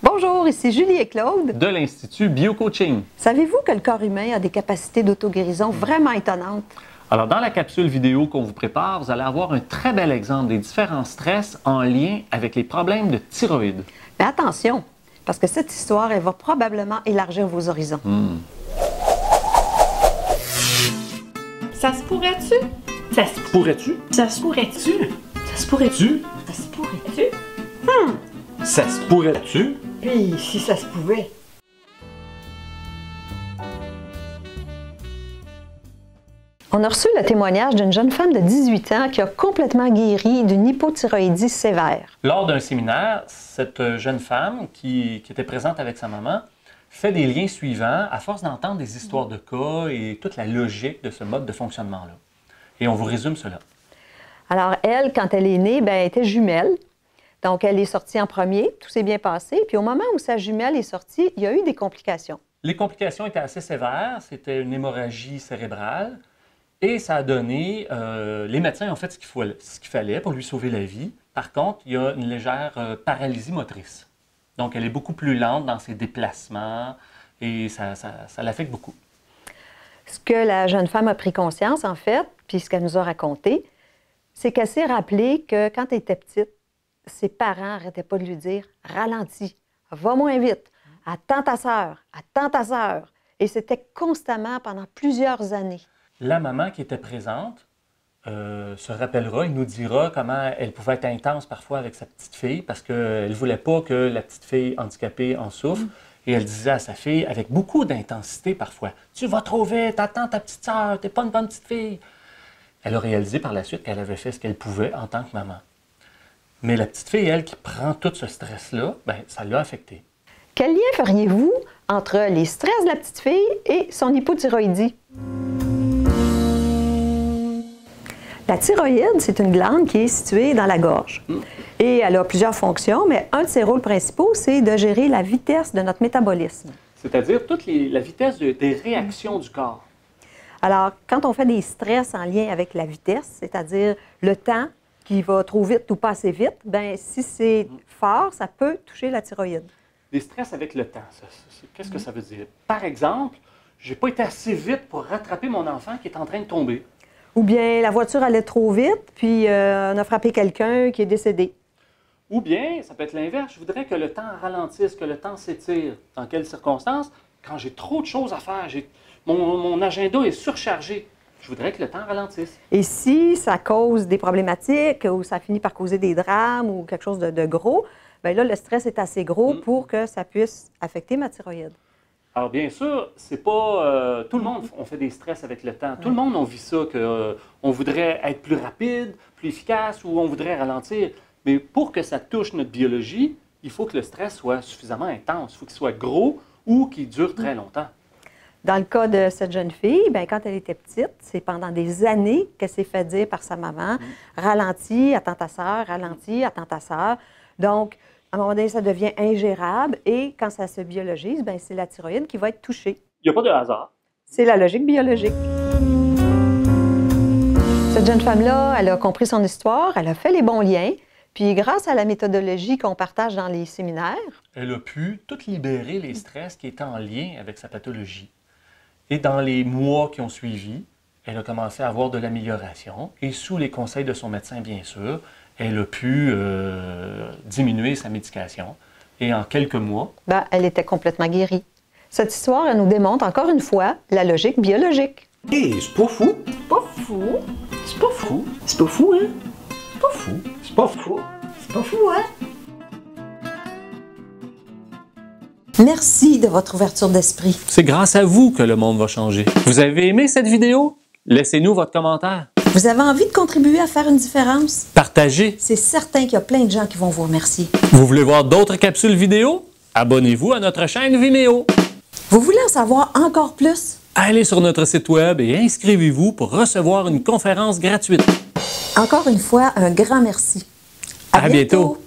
Bonjour, ici Julie et Claude de l'Institut BioCoaching. Savez-vous que le corps humain a des capacités d'auto-guérison vraiment étonnantes? Alors, dans la capsule vidéo qu'on vous prépare, vous allez avoir un très bel exemple des différents stress en lien avec les problèmes de thyroïde. Mais attention, parce que cette histoire, elle va probablement élargir vos horizons. Ça se pourrait-tu? Ça se Pourrais-tu? Ça se pourrait-tu? Ça se pourrait-tu? Ça se pourrait-tu? Ça se pourrait-tu? Puis, si ça se pouvait. On a reçu le témoignage d'une jeune femme de 18 ans qui a complètement guéri d'une hypothyroïdie sévère. Lors d'un séminaire, cette jeune femme qui était présente avec sa maman fait des liens suivants à force d'entendre des histoires de cas et toute la logique de ce mode de fonctionnement-là. Et on vous résume cela. Alors elle, quand elle est née, elle était jumelle. Donc elle est sortie en premier, tout s'est bien passé. Puis au moment où sa jumelle est sortie, il y a eu des complications. Les complications étaient assez sévères, c'était une hémorragie cérébrale. Et ça a donné, les médecins ont fait ce qu'il fallait pour lui sauver la vie. Par contre, il y a une légère paralysie motrice. Donc, elle est beaucoup plus lente dans ses déplacements et ça l'affecte beaucoup. Ce que la jeune femme a pris conscience, en fait, puis ce qu'elle nous a raconté, c'est qu'elle s'est rappelée que quand elle était petite, ses parents n'arrêtaient pas de lui dire « Ralentis, va moins vite, attends ta sœur, attends ta sœur ». Et c'était constamment pendant plusieurs années. La maman qui était présente se rappellera et nous dira comment elle pouvait être intense parfois avec sa petite fille parce qu'elle ne voulait pas que la petite fille handicapée en souffre. Et elle disait à sa fille avec beaucoup d'intensité parfois « Tu vas trop vite, attends ta petite sœur, t'es pas une bonne petite fille ». Elle a réalisé par la suite qu'elle avait fait ce qu'elle pouvait en tant que maman. Mais la petite fille, elle, qui prend tout ce stress-là, ça l'a affectée. Quel lien feriez-vous entre les stress de la petite fille et son hypothyroïdie? La thyroïde, c'est une glande qui est située dans la gorge. Et elle a plusieurs fonctions, mais un de ses rôles principaux, c'est de gérer la vitesse de notre métabolisme. C'est-à-dire toute la vitesse des réactions du corps. Alors, quand on fait des stress en lien avec la vitesse, c'est-à-dire le temps qui va trop vite ou pas assez vite, si c'est fort, ça peut toucher la thyroïde. Des stress avec le temps, qu'est-ce que ça veut dire? Par exemple, j'ai pas été assez vite pour rattraper mon enfant qui est en train de tomber. Ou bien la voiture allait trop vite, puis on a frappé quelqu'un qui est décédé. Ou bien, ça peut être l'inverse, je voudrais que le temps ralentisse, que le temps s'étire. Dans quelles circonstances? Quand j'ai trop de choses à faire, mon agenda est surchargé. Je voudrais que le temps ralentisse. Et si ça cause des problématiques ou ça finit par causer des drames ou quelque chose de gros, bien là, le stress est assez gros pour que ça puisse affecter ma thyroïde. Alors, bien sûr, c'est pas... tout le monde, on fait des stress avec le temps. Tout le monde, on vit ça, qu'on voudrait être plus rapide, plus efficace ou on voudrait ralentir. Mais pour que ça touche notre biologie, il faut que le stress soit suffisamment intense. Il faut qu'il soit gros ou qu'il dure très longtemps. Dans le cas de cette jeune fille, quand elle était petite, c'est pendant des années qu'elle s'est fait dire par sa maman « Ralentis, attends ta sœur, ralentis, attends ta sœur ». Donc, à un moment donné, ça devient ingérable et quand ça se biologise, c'est la thyroïde qui va être touchée. Il n'y a pas de hasard. C'est la logique biologique. Cette jeune femme-là, elle a compris son histoire, elle a fait les bons liens, puis grâce à la méthodologie qu'on partage dans les séminaires, elle a pu tout libérer les stress qui étaient en lien avec sa pathologie. Et dans les mois qui ont suivi, elle a commencé à avoir de l'amélioration et sous les conseils de son médecin, bien sûr, elle a pu diminuer sa médication. Et en quelques mois... elle était complètement guérie. Cette histoire, elle nous démontre encore une fois la logique biologique. Hé, c'est pas fou! C'est pas fou! C'est pas fou! C'est pas fou, hein? C'est pas fou! C'est pas fou! C'est pas fou, hein? Merci de votre ouverture d'esprit. C'est grâce à vous que le monde va changer. Vous avez aimé cette vidéo? Laissez-nous votre commentaire. Vous avez envie de contribuer à faire une différence? Partagez. C'est certain qu'il y a plein de gens qui vont vous remercier. Vous voulez voir d'autres capsules vidéo? Abonnez-vous à notre chaîne Vimeo. Vous voulez en savoir encore plus? Allez sur notre site web et inscrivez-vous pour recevoir une conférence gratuite. Encore une fois, un grand merci. À bientôt.